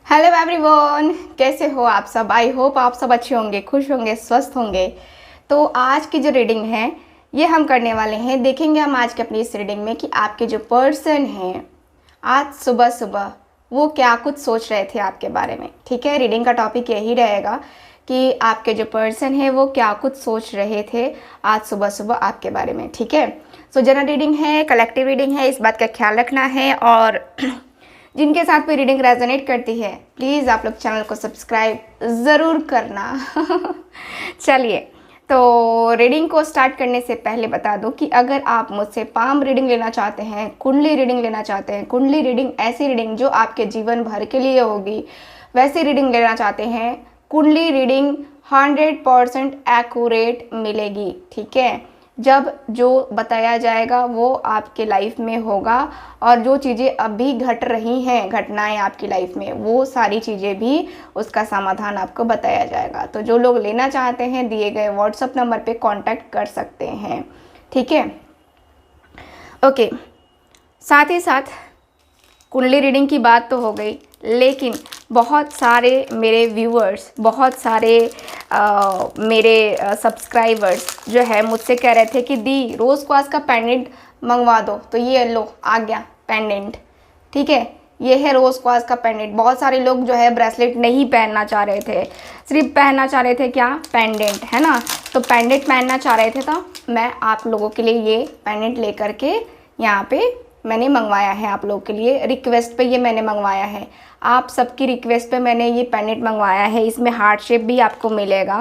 Hello everyone, कैसे हो आप सब। आई होप आप सब अच्छे होंगे, खुश होंगे, स्वस्थ होंगे। तो आज की जो रीडिंग है ये हम करने वाले हैं। देखेंगे हम आज के अपनी इस रीडिंग में कि आपके जो पर्सन हैं आज सुबह सुबह वो क्या कुछ सोच रहे थे आपके बारे में। ठीक है, रीडिंग का टॉपिक यही रहेगा कि आपके जो पर्सन है वो क्या कुछ सोच रहे थे आज सुबह सुबह आपके बारे में। ठीक है, सो जनरल रीडिंग है, कलेक्टिव रीडिंग है, इस बात का ख्याल रखना है। और जिनके साथ भी रीडिंग रेजोनेट करती है प्लीज़ आप लोग चैनल को सब्सक्राइब ज़रूर करना। चलिए, तो रीडिंग को स्टार्ट करने से पहले बता दूं कि अगर आप मुझसे पाम रीडिंग लेना चाहते हैं, कुंडली रीडिंग लेना चाहते हैं, कुंडली रीडिंग ऐसी रीडिंग जो आपके जीवन भर के लिए होगी, वैसी रीडिंग लेना चाहते हैं, कुंडली रीडिंग 100% एक्यूरेट मिलेगी। ठीक है, जब जो बताया जाएगा वो आपके लाइफ में होगा और जो चीज़ें अभी घट रही हैं, घटनाएं आपकी लाइफ में, वो सारी चीज़ें भी उसका समाधान आपको बताया जाएगा। तो जो लोग लेना चाहते हैं दिए गए व्हाट्सएप नंबर पे कांटेक्ट कर सकते हैं। ठीक है, ओके। साथ ही साथ कुंडली रीडिंग की बात तो हो गई, लेकिन बहुत सारे मेरे व्यूअर्स, बहुत सारे मेरे सब्सक्राइबर्स जो है मुझसे कह रहे थे कि दी रोज़ क्वार्ट्ज का पेंडेंट मंगवा दो। तो ये लो आ गया पेंडेंट। ठीक है, ये है रोज़ क्वार्ट्ज का पेंडेंट। बहुत सारे लोग जो है ब्रेसलेट नहीं पहनना चाह रहे थे, सिर्फ पहनना चाह रहे थे क्या, पेंडेंट, है ना। तो पेंडेंट पहनना चाह रहे थे तो मैं आप लोगों के लिए ये पेंडेंट लेकर के यहाँ पे मैंने मंगवाया है। आप लोगों के लिए रिक्वेस्ट पे ये मैंने मंगवाया है, आप सबकी रिक्वेस्ट पे मैंने ये पेंडेंट मंगवाया है। इसमें हार्ट शेप भी आपको मिलेगा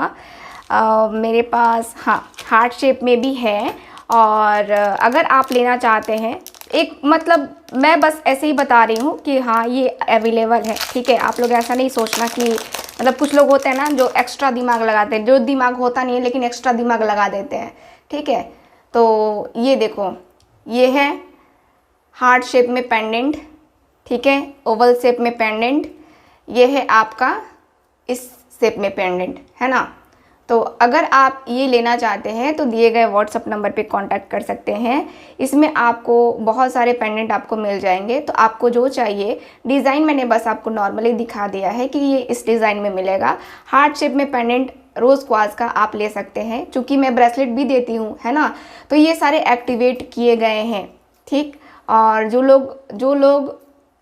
मेरे पास, हाँ हार्ट शेप में भी है। और अगर आप लेना चाहते हैं, एक मतलब मैं बस ऐसे ही बता रही हूँ कि हाँ ये अवेलेबल है। ठीक है, आप लोग ऐसा नहीं सोचना कि मतलब कुछ लोग होते हैं ना जो एक्स्ट्रा दिमाग लगाते हैं, जो दिमाग होता नहीं है लेकिन एक्स्ट्रा दिमाग लगा देते हैं। ठीक है, तो ये देखो, ये है हार्ट शेप में पेंडेंट। ठीक है, ओवल शेप में पेंडेंट, ये है आपका इस शेप में पेंडेंट, है ना। तो अगर आप ये लेना चाहते हैं तो दिए गए व्हाट्सएप नंबर पे कांटेक्ट कर सकते हैं। इसमें आपको बहुत सारे पेंडेंट आपको मिल जाएंगे। तो आपको जो चाहिए डिज़ाइन मैंने बस आपको नॉर्मली दिखा दिया है कि ये इस डिज़ाइन में मिलेगा। हार्ट शेप में पेंडेंट रोज़ क्वार्ट्ज का आप ले सकते हैं, चूँकि मैं ब्रेसलेट भी देती हूँ, है ना। तो ये सारे एक्टिवेट किए गए हैं। ठीक, और जो लोग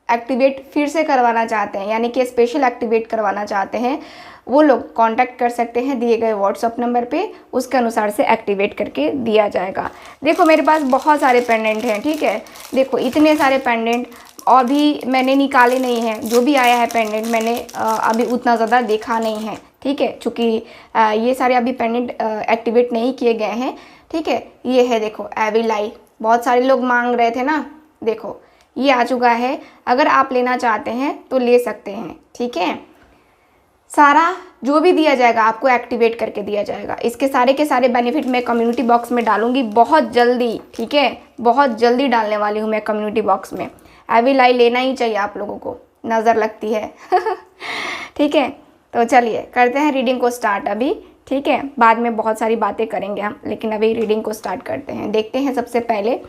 एक्टिवेट फिर से करवाना चाहते हैं, यानी कि स्पेशल एक्टिवेट करवाना चाहते हैं, वो लोग कांटेक्ट कर सकते हैं दिए गए व्हाट्सएप नंबर पे, उसके अनुसार से एक्टिवेट करके दिया जाएगा। देखो मेरे पास बहुत सारे पेंडेंट हैं। ठीक है, देखो इतने सारे पेंडेंट और भी मैंने निकाले नहीं हैं। जो भी आया है पेंडेंट मैंने अभी उतना ज़्यादा देखा नहीं है। ठीक है, चूँकि ये सारे अभी पेंडेंट एक्टिवेट नहीं किए गए हैं। ठीक है, ये है देखो एविलाई, बहुत सारे लोग मांग रहे थे ना, देखो ये आ चुका है। अगर आप लेना चाहते हैं तो ले सकते हैं। ठीक है, सारा जो भी दिया जाएगा आपको एक्टिवेट करके दिया जाएगा। इसके सारे के सारे बेनिफिट मैं कम्युनिटी बॉक्स में डालूंगी बहुत जल्दी। ठीक है, बहुत जल्दी डालने वाली हूँ मैं कम्युनिटी बॉक्स में। एविलाई लेना ही चाहिए आप लोगों को, नज़र लगती है। ठीक है, तो चलिए करते हैं रीडिंग को स्टार्ट अभी। ठीक है, बाद में बहुत सारी बातें करेंगे हम, लेकिन अभी रीडिंग को स्टार्ट करते हैं। देखते हैं सबसे पहले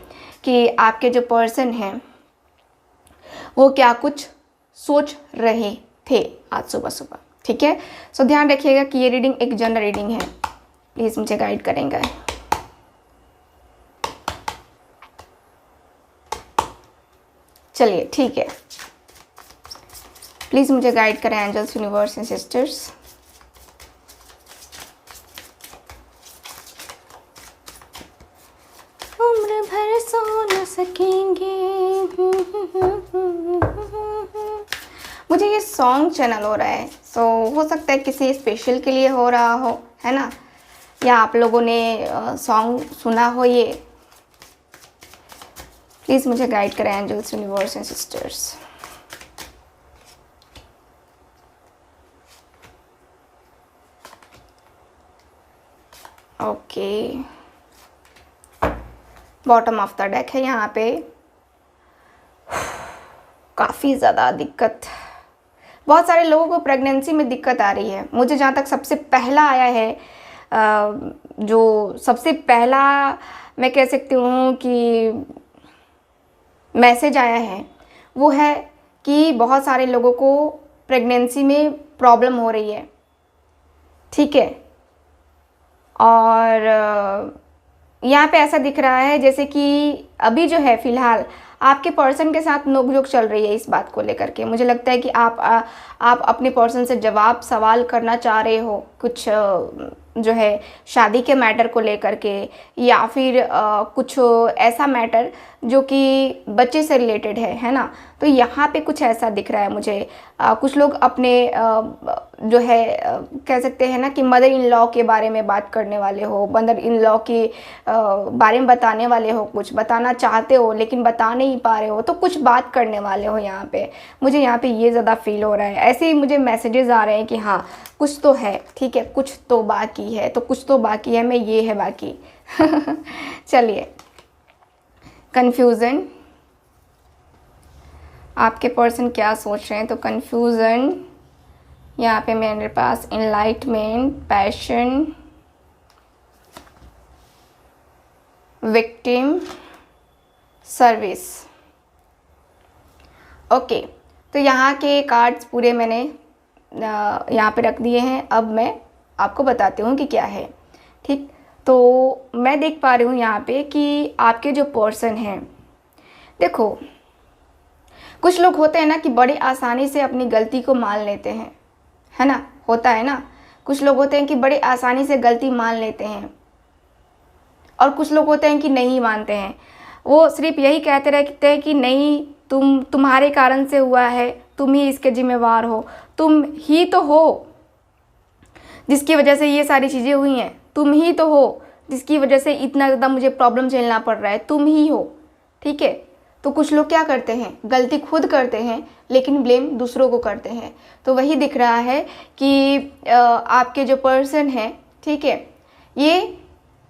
कि आपके जो पर्सन हैं वो क्या कुछ सोच रहे थे आज सुबह सुबह। ठीक है, सो ध्यान रखिएगा कि ये रीडिंग एक जनरल रीडिंग है, प्लीज़ मुझे गाइड करेंगे। चलिए ठीक है, प्लीज़ मुझे गाइड करें एंजल्स, यूनिवर्स एंड सिस्टर्स। उम्र भर सो न सकेंगे। मुझे ये सॉन्ग चैनल हो रहा है, सो हो सकता है किसी स्पेशल के लिए हो रहा हो, है ना, या आप लोगों ने सॉन्ग सुना हो ये। प्लीज़ मुझे गाइड करें angels, universe and sisters. Okay, bottom of the deck है यहाँ पे। काफ़ी ज़्यादा दिक्कत, बहुत सारे लोगों को प्रेगनेंसी में दिक्कत आ रही है। मुझे जहाँ तक सबसे पहला आया है, जो सबसे पहला मैं कह सकती हूँ कि मैसेज आया है वो है कि बहुत सारे लोगों को प्रेगनेंसी में प्रॉब्लम हो रही है, ठीक है। और यहाँ पे ऐसा दिख रहा है जैसे कि अभी जो है फ़िलहाल आपके पर्सन के साथ नोकझोंक चल रही है इस बात को लेकर के। मुझे लगता है कि आप अपने पर्सन से जवाब सवाल करना चाह रहे हो, कुछ जो है शादी के मैटर को लेकर के, या फिर कुछ ऐसा मैटर जो कि बच्चे से रिलेटेड है ना। तो यहाँ पे कुछ ऐसा दिख रहा है मुझे। कुछ लोग अपने जो है कह सकते हैं ना कि मदर इन लॉ के बारे में बात करने वाले हो, मदर इन लॉ के बारे में बताने वाले हो, कुछ बताना चाहते हो लेकिन बता नहीं पा रहे हो, तो कुछ बात करने वाले हो यहाँ पे। मुझे यहाँ पे ये ज़्यादा फील हो रहा है। ऐसे ही मुझे मैसेजेस आ रहे हैं कि हाँ कुछ तो है, ठीक है, कुछ तो बाकी है, तो कुछ तो बाकी है, मैं ये है बाकी। चलिए, कन्फ्यूज़न, आपके पर्सन क्या सोच रहे हैं। तो कन्फ्यूज़न यहाँ पे मेरे पास enlightenment, passion, victim, service. Okay, तो यहाँ के कार्ड्स पूरे मैंने यहाँ पे रख दिए हैं। अब मैं आपको बताती हूँ कि क्या है, ठीक। तो मैं देख पा रही हूँ यहाँ पे कि आपके जो पर्सन हैं, देखो कुछ लोग होते हैं ना कि बड़ी आसानी से अपनी गलती को मान लेते हैं, है ना, होता है ना। कुछ लोग होते हैं कि बड़ी आसानी से गलती मान लेते हैं, और कुछ लोग होते हैं कि नहीं मानते हैं। वो सिर्फ यही कहते रहते हैं कि नहीं, तुम्हारे कारण से हुआ है, तुम ही इसके जिम्मेवार हो, तुम ही तो हो जिसकी वजह से ये सारी चीज़ें हुई हैं, तुम ही तो हो जिसकी वजह से इतना ज़्यादा मुझे प्रॉब्लम झेलना पड़ रहा है, तुम ही हो, ठीक है। तो कुछ लोग क्या करते हैं, गलती खुद करते हैं लेकिन ब्लेम दूसरों को करते हैं। तो वही दिख रहा है कि आपके जो पर्सन है, ठीक है, ये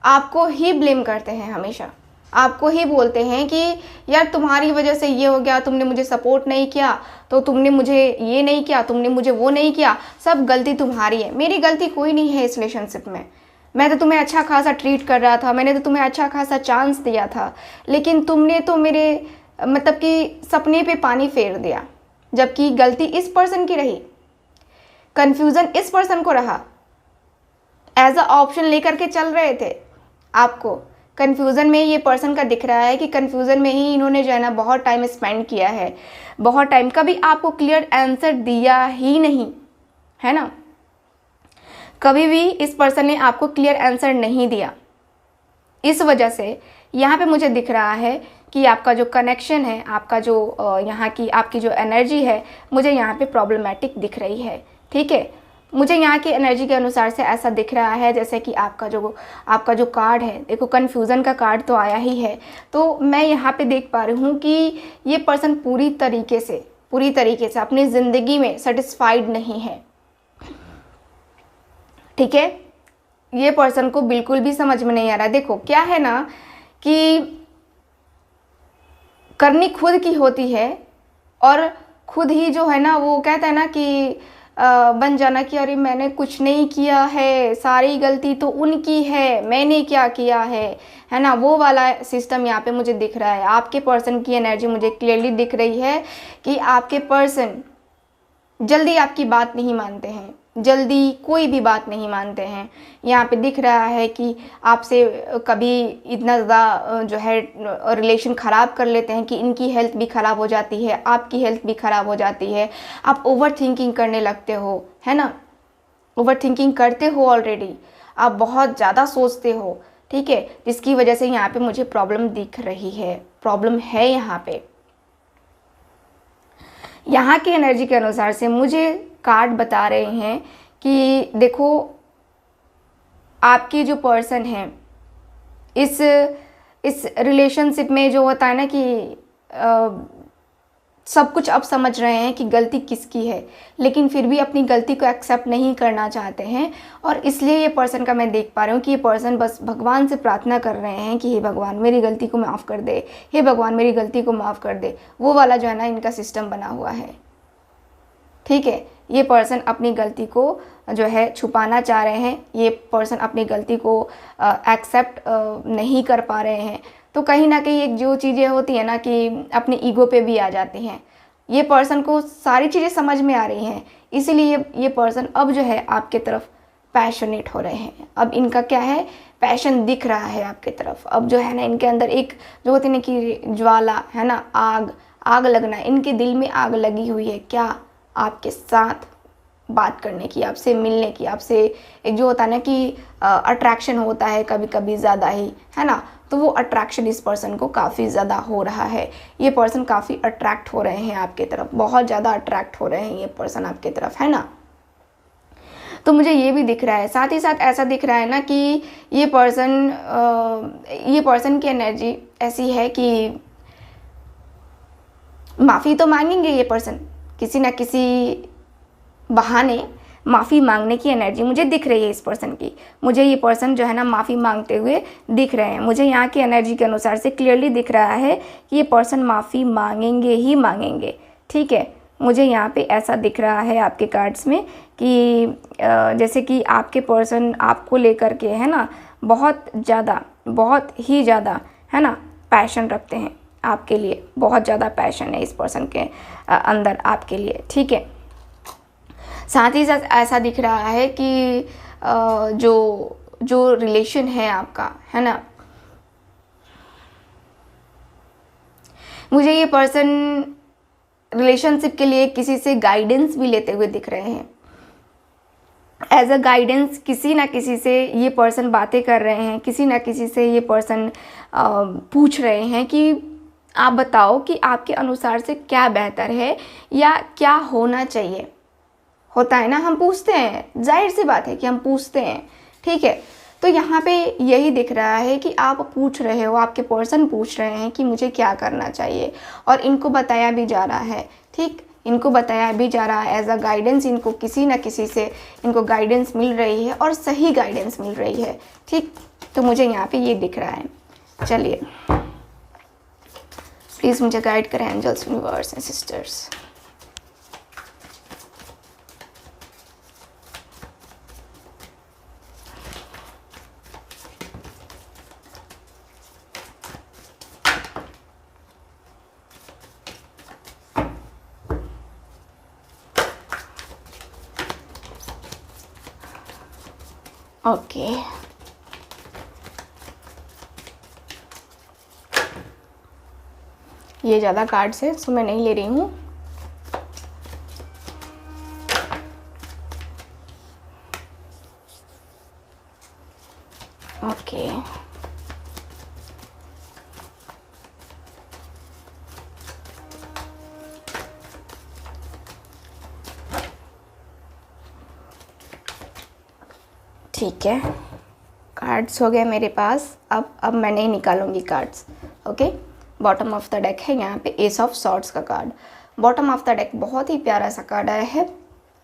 आपको ही ब्लेम करते हैं, हमेशा आपको ही बोलते हैं कि यार तुम्हारी वजह से ये हो गया, तुमने मुझे सपोर्ट नहीं किया, तो तुमने मुझे ये नहीं किया, तुमने मुझे वो नहीं किया, सब गलती तुम्हारी है। मेरी गलती कोई नहीं है इस रिलेशनशिप में। मैं तो तुम्हें अच्छा खासा ट्रीट कर रहा था, मैंने तो तुम्हें अच्छा खासा चांस दिया था, लेकिन तुमने तो मेरे मतलब कि सपने पे पानी फेर दिया। जबकि गलती इस पर्सन की रही, कन्फ्यूज़न इस पर्सन को रहा। एज अ ऑप्शन लेकर के चल रहे थे आपको। कन्फ्यूज़न में ये पर्सन का दिख रहा है कि कन्फ्यूज़न में ही इन्होंने जो है ना बहुत टाइम स्पेंड किया है, बहुत टाइम। कभी आपको क्लियर आंसर दिया ही नहीं, है ना, कभी भी इस पर्सन ने आपको क्लियर आंसर नहीं दिया। इस वजह से यहाँ पे मुझे दिख रहा है कि आपका जो कनेक्शन है, आपका जो यहाँ की आपकी जो एनर्जी है, मुझे यहाँ पे प्रॉब्लमेटिक दिख रही है, ठीक है। मुझे यहाँ की एनर्जी के अनुसार से ऐसा दिख रहा है जैसे कि आपका जो कार्ड है, देखो कन्फ्यूज़न का कार्ड तो आया ही है। तो मैं यहाँ पे देख पा रही हूँ कि ये पर्सन पूरी तरीके से अपनी ज़िंदगी में सेटिस्फाइड नहीं है, ठीक है। ये पर्सन को बिल्कुल भी समझ में नहीं आ रहा। देखो क्या है ना कि करनी खुद की होती है, और खुद ही जो है ना वो कहता है ना कि बन जाना कि अरे मैंने कुछ नहीं किया है, सारी गलती तो उनकी है, मैंने क्या किया है ना, वो वाला सिस्टम यहाँ पे मुझे दिख रहा है। आपके पर्सन की एनर्जी मुझे क्लियरली दिख रही है कि आपके पर्सन जल्दी आपकी बात नहीं मानते हैं, जल्दी कोई भी बात नहीं मानते हैं। यहाँ पे दिख रहा है कि आपसे कभी इतना ज़्यादा जो है रिलेशन ख़राब कर लेते हैं कि इनकी हेल्थ भी ख़राब हो जाती है, आपकी हेल्थ भी ख़राब हो जाती है। आप ओवर थिंकिंग करने लगते हो, है ना, ओवर थिंकिंग करते हो ऑलरेडी, आप बहुत ज़्यादा सोचते हो, ठीक है, जिसकी वजह से यहाँ पे मुझे प्रॉब्लम दिख रही है, प्रॉब्लम है यहाँ पे। यहाँ की एनर्जी के अनुसार से मुझे कार्ड बता रहे हैं कि देखो आपकी जो पर्सन है इस रिलेशनशिप में जो होता है ना कि सब कुछ अब समझ रहे हैं कि गलती किसकी है, लेकिन फिर भी अपनी गलती को एक्सेप्ट नहीं करना चाहते हैं। और इसलिए ये पर्सन का मैं देख पा रही हूँ कि ये पर्सन बस भगवान से प्रार्थना कर रहे हैं कि हे भगवान मेरी गलती को माफ़ कर दे, हे भगवान मेरी गलती को माफ़ कर दे। वो वाला जो है ना इनका सिस्टम बना हुआ है, ठीक है। ये पर्सन अपनी गलती को जो है छुपाना चाह रहे हैं, ये पर्सन अपनी गलती को एक्सेप्ट नहीं कर पा रहे हैं। तो कहीं ना कहीं एक जो चीज़ें होती है ना कि अपने ईगो पे भी आ जाती हैं, ये पर्सन को सारी चीज़ें समझ में आ रही हैं, इसीलिए ये पर्सन अब जो है आपके तरफ पैशनेट हो रहे हैं। अब इनका क्या है, पैशन दिख रहा है आपके तरफ। अब जो है ना इनके अंदर एक जो होती है ना कि ज्वाला है ना, आग लगना, इनके दिल में आग लगी हुई है क्या, आपके साथ बात करने की, आपसे मिलने की, आपसे एक जो होता है ना कि अट्रैक्शन होता है कभी कभी ज़्यादा ही, है ना, तो वो अट्रैक्शन इस पर्सन को काफ़ी ज़्यादा हो रहा है। ये पर्सन काफ़ी अट्रैक्ट हो रहे हैं आपके तरफ, बहुत ज़्यादा अट्रैक्ट हो रहे हैं ये पर्सन आपके तरफ, है ना। तो मुझे ये भी दिख रहा है, साथ ही साथ ऐसा दिख रहा है ना कि ये पर्सन की एनर्जी ऐसी है कि माफ़ी तो मांगेंगे ये पर्सन, किसी ना किसी बहाने माफ़ी मांगने की एनर्जी मुझे दिख रही है इस पर्सन की। मुझे ये पर्सन जो है ना माफ़ी मांगते हुए दिख रहे हैं। मुझे यहाँ की एनर्जी के अनुसार से क्लियरली दिख रहा है कि ये पर्सन माफ़ी मांगेंगे ही मांगेंगे, ठीक है। मुझे यहाँ पे ऐसा दिख रहा है आपके कार्ड्स में कि जैसे कि आपके पर्सन आपको लेकर के है ना बहुत ही ज़्यादा है ना पैशन रखते हैं आपके लिए, बहुत ज़्यादा पैशन है इस पर्सन के अंदर आपके लिए, ठीक है। साथ ही साथ ऐसा दिख रहा है कि जो रिलेशन है आपका, है ना, मुझे ये पर्सन रिलेशनशिप के लिए किसी से गाइडेंस भी लेते हुए दिख रहे हैं। एज अ गाइडेंस किसी ना किसी से ये पर्सन बातें कर रहे हैं, किसी ना किसी से ये पर्सन पूछ रहे हैं कि आप बताओ कि आपके अनुसार से क्या बेहतर है या क्या होना चाहिए। होता है ना, हम पूछते हैं, जाहिर सी बात है कि हम पूछते हैं, ठीक है। तो यहाँ पे यही दिख रहा है कि आप पूछ रहे हो, आपके पर्सन पूछ रहे हैं कि मुझे क्या करना चाहिए, और इनको बताया भी जा रहा है, ठीक, इनको बताया भी जा रहा है एज अ गाइडेंस। इनको किसी न किसी से इनको गाइडेंस मिल रही है और सही गाइडेंस मिल रही है, ठीक। तो मुझे यहाँ पे ये दिख रहा है। चलिए प्लीज़ मुझे गाइड करें angels, universe and sisters. Okay, ये ज़्यादा कार्ड्स है सो मैं नहीं ले रही हूँ। ओके, ठीक है, कार्ड्स हो गए मेरे पास। अब मैं नहीं निकालूंगी cards, okay. Bottom of the deck है यहाँ पे एस ऑफ सॉर्ड्स का card. Bottom of the deck बहुत ही प्यारा सा कार्ड आया है,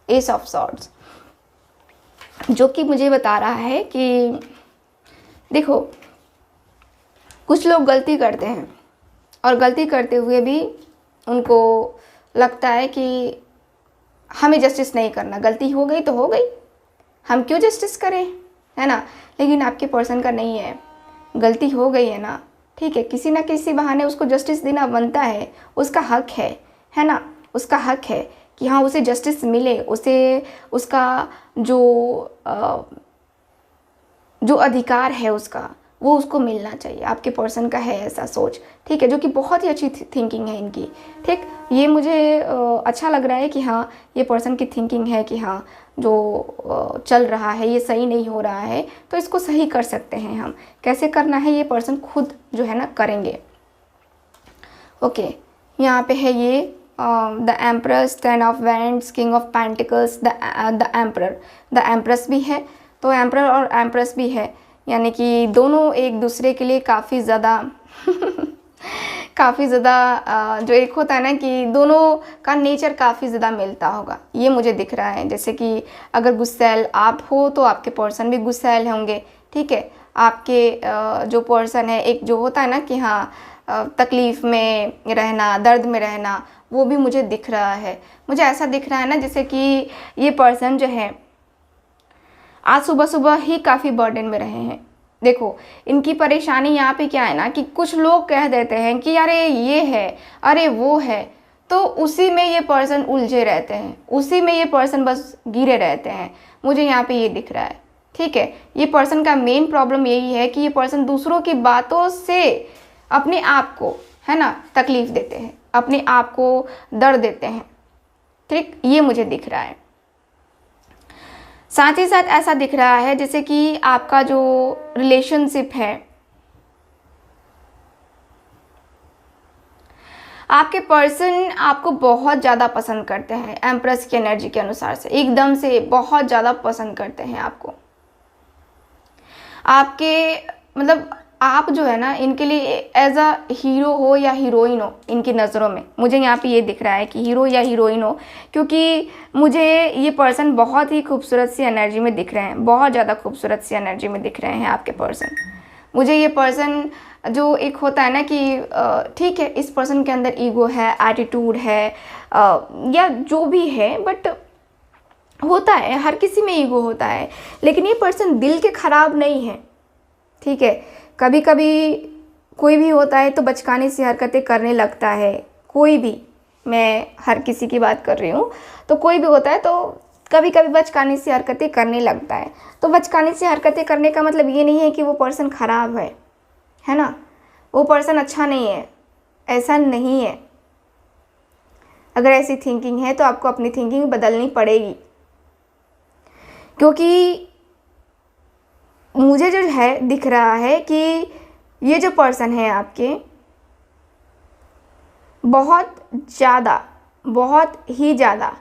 एस ऑफ सॉर्ड्स, जो कि मुझे बता रहा है कि देखो कुछ लोग गलती करते हैं और गलती करते हुए भी उनको लगता है कि हमें जस्टिस नहीं करना, गलती हो गई तो हो गई, हम क्यों जस्टिस करें, है ना। लेकिन आपके पर्सन का नहीं है, गलती हो गई है ना, ठीक है, किसी ना किसी बहाने उसको जस्टिस देना बनता है, उसका हक है ना, उसका हक है कि हाँ उसे जस्टिस मिले, उसे उसका जो अधिकार है उसका वो उसको मिलना चाहिए। आपके पर्सन का है ऐसा सोच, ठीक है, जो कि बहुत ही अच्छी थिंकिंग है इनकी, ठीक। ये मुझे अच्छा लग रहा है कि हाँ ये पर्सन की थिंकिंग है कि हाँ जो चल रहा है ये सही नहीं हो रहा है, तो इसको सही कर सकते हैं हम। कैसे करना है ये पर्सन खुद जो है ना करेंगे, ओके। यहाँ पे है ये the empress, 10 of wands, king of pentacles, the emperor, the empress भी है, तो एम्परर और एम्प्रेस भी है, यानी कि दोनों एक दूसरे के लिए काफ़ी ज़्यादा जो एक होता है ना कि दोनों का नेचर काफ़ी ज़्यादा मिलता होगा, ये मुझे दिख रहा है। जैसे कि अगर गुस्सैल आप हो तो आपके पर्सन भी गुस्सैल होंगे, ठीक है। आपके जो पर्सन है, एक जो होता है ना कि हाँ तकलीफ़ में रहना, दर्द में रहना, वो भी मुझे दिख रहा है। मुझे ऐसा दिख रहा है ना जैसे कि ये पर्सन जो है आज सुबह सुबह ही काफ़ी बर्डन में रहे हैं। देखो इनकी परेशानी यहाँ पे क्या है ना कि कुछ लोग कह देते हैं कि अरे ये है, अरे वो है, तो उसी में ये पर्सन उलझे रहते हैं, उसी में ये पर्सन बस गिरे रहते हैं। मुझे यहाँ पे ये दिख रहा है। ठीक है, ये पर्सन का मेन प्रॉब्लम यही है कि ये पर्सन दूसरों की बातों से अपने आप को, है ना, तकलीफ देते हैं, अपने आप को दर्द देते हैं। ठीक, ये मुझे दिख रहा है। साथ ही साथ ऐसा दिख रहा है जैसे कि आपका जो रिलेशनशिप है, आपके पर्सन आपको बहुत ज़्यादा पसंद करते हैं। एम्प्रेस की एनर्जी के अनुसार से एकदम से बहुत ज़्यादा पसंद करते हैं आपको। आपके मतलब आप जो है ना, इनके लिए एज अ हीरो हो या हीरोइन हो इनकी नज़रों में। मुझे यहाँ पे ये दिख रहा है कि हीरो या हीरोइन हो, क्योंकि मुझे ये पर्सन बहुत ही खूबसूरत सी एनर्जी में दिख रहे हैं, बहुत ज़्यादा खूबसूरत सी एनर्जी में दिख रहे हैं आपके पर्सन। मुझे ये पर्सन जो एक होता है ना कि ठीक है, इस पर्सन के अंदर ईगो है, एटीट्यूड है, या जो भी है, बट होता है, हर किसी में ईगो होता है, लेकिन ये पर्सन दिल के ख़राब नहीं है। ठीक है, कभी कभी कोई भी होता है तो बचकाने सी हरकतें करने लगता है, कोई भी, मैं हर किसी की बात कर रही हूँ, तो कोई भी होता है तो कभी कभी बचकाने सी हरकतें करने लगता है। तो बचकाने सी हरकतें करने का मतलब ये नहीं है कि वो पर्सन ख़राब है ना, वो पर्सन अच्छा नहीं है, ऐसा नहीं है। अगर ऐसी थिंकिंग है तो आपको अपनी थिंकिंग बदलनी पड़ेगी, क्योंकि मुझे जो है दिख रहा है कि ये जो पर्सन है आपके बहुत ही ज़्यादा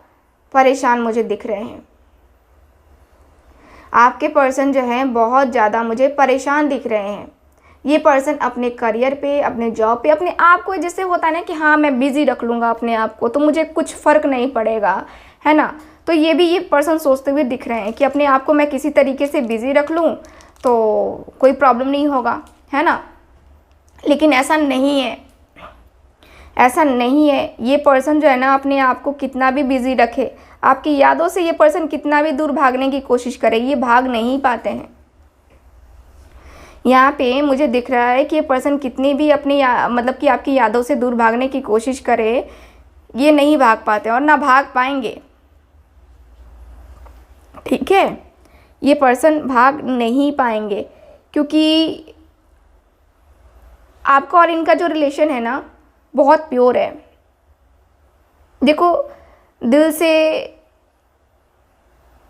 परेशान मुझे दिख रहे हैं। आपके पर्सन जो हैं बहुत ज़्यादा मुझे परेशान दिख रहे हैं। ये पर्सन अपने करियर पे, अपने जॉब पे, अपने आप को, जैसे होता है ना कि हाँ मैं बिज़ी रख लूँगा अपने आप को तो मुझे कुछ फ़र्क नहीं पड़ेगा, है ना। तो ये भी ये पर्सन सोचते हुए दिख रहे हैं कि अपने आप को मैं किसी तरीके से बिज़ी रख लूँ तो कोई प्रॉब्लम नहीं होगा, है ना। लेकिन ऐसा नहीं है, ऐसा नहीं है। ये पर्सन जो है ना, अपने आप को कितना भी बिज़ी रखे, आपकी यादों से ये पर्सन कितना भी दूर भागने की कोशिश करे, ये भाग नहीं पाते हैं। यहाँ पे मुझे दिख रहा है कि ये पर्सन कितनी भी अपनी मतलब कि आपकी यादों से दूर भागने की कोशिश करे, ये नहीं भाग पाते और ना भाग पाएंगे। ठीक है, ये पर्सन भाग नहीं पाएंगे, क्योंकि आपका और इनका जो रिलेशन है ना बहुत प्योर है। देखो, दिल से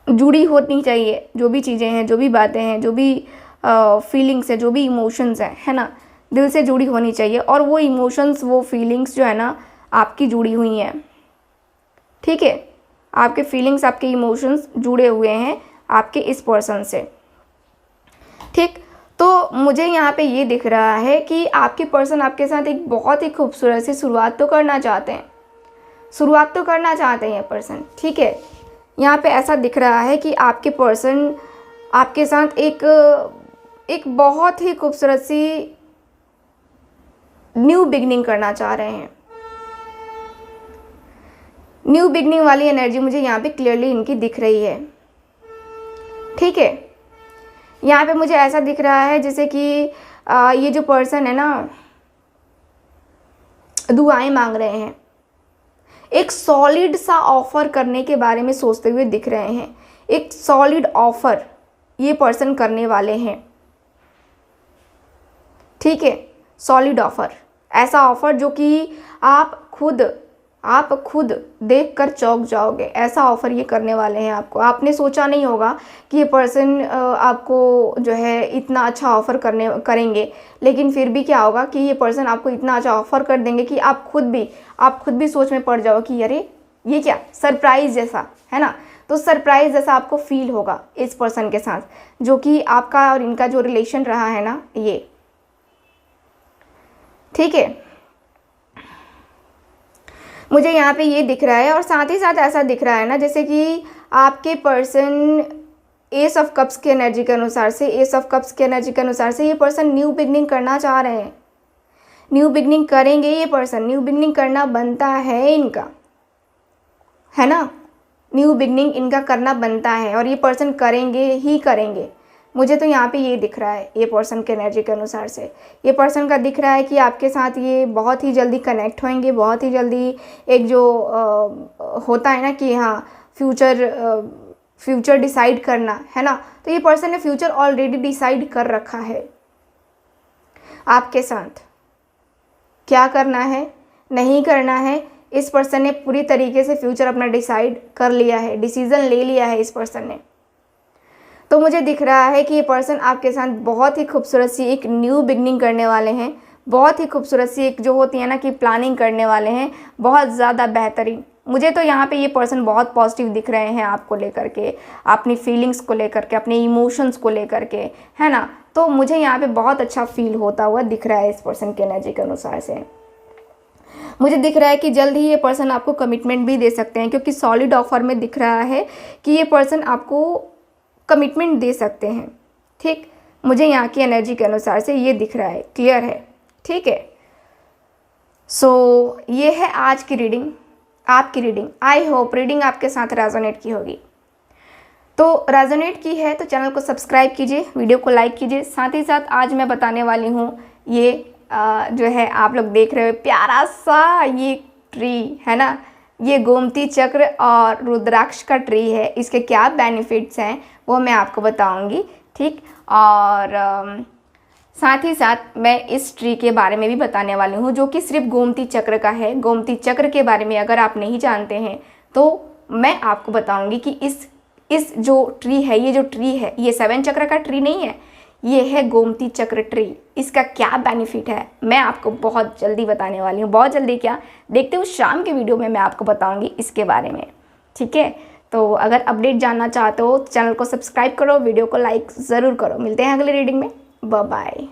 जुड़ी होनी चाहिए जो भी चीज़ें हैं, जो भी बातें हैं, जो भी फीलिंग्स है, जो भी इमोशंस है ना, दिल से जुड़ी होनी चाहिए। और वो इमोशंस, वो फीलिंग्स जो है ना आपकी जुड़ी हुई हैं। ठीक है, आपके फीलिंग्स, आपके इमोशंस जुड़े हुए हैं आपके इस पर्सन से। ठीक, तो मुझे यहाँ पे ये दिख रहा है कि आपके पर्सन आपके साथ एक बहुत ही खूबसूरत सी शुरुआत तो करना चाहते हैं, शुरुआत तो करना चाहते हैं ये पर्सन। ठीक है, यहाँ पे ऐसा दिख रहा है कि आपके पर्सन आपके साथ एक बहुत ही खूबसूरत सी न्यू बिगनिंग करना चाह रहे हैं। न्यू बिगनिंग वाली एनर्जी मुझे यहाँ पे क्लियरली इनकी दिख रही है। ठीक है, यहाँ पे मुझे ऐसा दिख रहा है जैसे कि ये जो पर्सन है ना दुआएं मांग रहे हैं, एक सॉलिड सा ऑफर करने के बारे में सोचते हुए दिख रहे हैं। एक सॉलिड ऑफर ये पर्सन करने वाले हैं। ठीक है, सॉलिड ऑफर, ऐसा ऑफर जो कि आप खुद देखकर चौंक जाओगे, ऐसा ऑफर ये करने वाले हैं आपको। आपने सोचा नहीं होगा कि ये पर्सन आपको जो है इतना अच्छा ऑफर करेंगे, लेकिन फिर भी क्या होगा कि ये पर्सन आपको इतना अच्छा ऑफर कर देंगे कि आप खुद भी सोच में पड़ जाओ कि अरे ये क्या, सरप्राइज़ जैसा, है ना। तो सरप्राइज़ जैसा आपको फील होगा इस पर्सन के साथ, जो कि आपका और इनका जो रिलेशन रहा है ना ये। ठीक है, मुझे यहाँ पे ये दिख रहा है। और साथ ही साथ ऐसा दिख रहा है ना जैसे कि आपके पर्सन एस ऑफ कप्स की एनर्जी के अनुसार से ये पर्सन न्यू बिगनिंग करना चाह रहे हैं। न्यू बिगनिंग करेंगे ये पर्सन, न्यू बिगनिंग करना बनता है इनका, है ना। न्यू बिगनिंग इनका करना बनता है और ये पर्सन करेंगे ही करेंगे। मुझे तो यहाँ पे ये दिख रहा है, ये पर्सन के एनर्जी के अनुसार से ये पर्सन का दिख रहा है कि आपके साथ ये बहुत ही जल्दी कनेक्ट होंगे, बहुत ही जल्दी एक जो होता है ना कि हाँ फ्यूचर डिसाइड करना है ना, तो ये पर्सन ने फ्यूचर ऑलरेडी डिसाइड कर रखा है। आपके साथ क्या करना है, नहीं करना है, इस पर्सन ने पूरी तरीके से फ्यूचर अपना डिसाइड कर लिया है, डिसीज़न ले लिया है इस पर्सन ने। तो मुझे दिख रहा है कि ये पर्सन आपके साथ बहुत ही खूबसूरत सी एक न्यू बिगनिंग करने वाले हैं, बहुत ही खूबसूरत सी एक जो होती है ना कि प्लानिंग करने वाले हैं, बहुत ज़्यादा बेहतरीन। मुझे तो यहाँ पे ये पर्सन बहुत पॉजिटिव दिख रहे हैं आपको लेकर के, अपनी फीलिंग्स को लेकर के, अपने इमोशंस को लेकर के, है ना। तो मुझे यहाँ पे बहुत अच्छा फील होता हुआ दिख रहा है इस पर्सन के एनर्जी के अनुसार से। मुझे दिख रहा है कि जल्द ही ये पर्सन आपको कमिटमेंट भी दे सकते हैं, क्योंकि सॉलिड ऑफर में दिख रहा है कि ये पर्सन आपको कमिटमेंट दे सकते हैं। ठीक, मुझे यहाँ की एनर्जी के अनुसार से ये दिख रहा है, क्लियर है, ठीक है। सो ये है आज की रीडिंग, आपकी रीडिंग। आई होप रीडिंग आपके साथ रेजोनेट की होगी। तो रेजोनेट की है तो चैनल को सब्सक्राइब कीजिए, वीडियो को लाइक कीजिए। साथ ही साथ आज मैं बताने वाली हूँ ये जो है आप लोग देख रहे हो प्यारा सा ये ट्री है ना, ये गोमती चक्र और रुद्राक्ष का ट्री है। इसके क्या बेनिफिट्स हैं वो मैं आपको बताऊंगी, ठीक। और साथ ही साथ मैं इस ट्री के बारे में भी बताने वाली हूँ जो कि सिर्फ गोमती चक्र का है। गोमती चक्र के बारे में अगर आप नहीं जानते हैं तो मैं आपको बताऊंगी कि इस जो ट्री है, ये जो ट्री है ये 7 चक्र का ट्री नहीं है, ये है गोमती चक्र ट्री। इसका क्या बेनिफिट है मैं आपको बहुत जल्दी बताने वाली हूँ, बहुत जल्दी क्या, देखते हो शाम के वीडियो में मैं आपको बताऊंगी इसके बारे में, ठीक है। तो अगर अपडेट जानना चाहते हो तो चैनल को सब्सक्राइब करो, वीडियो को लाइक ज़रूर करो। मिलते हैं अगले रीडिंग में, बाय बाय।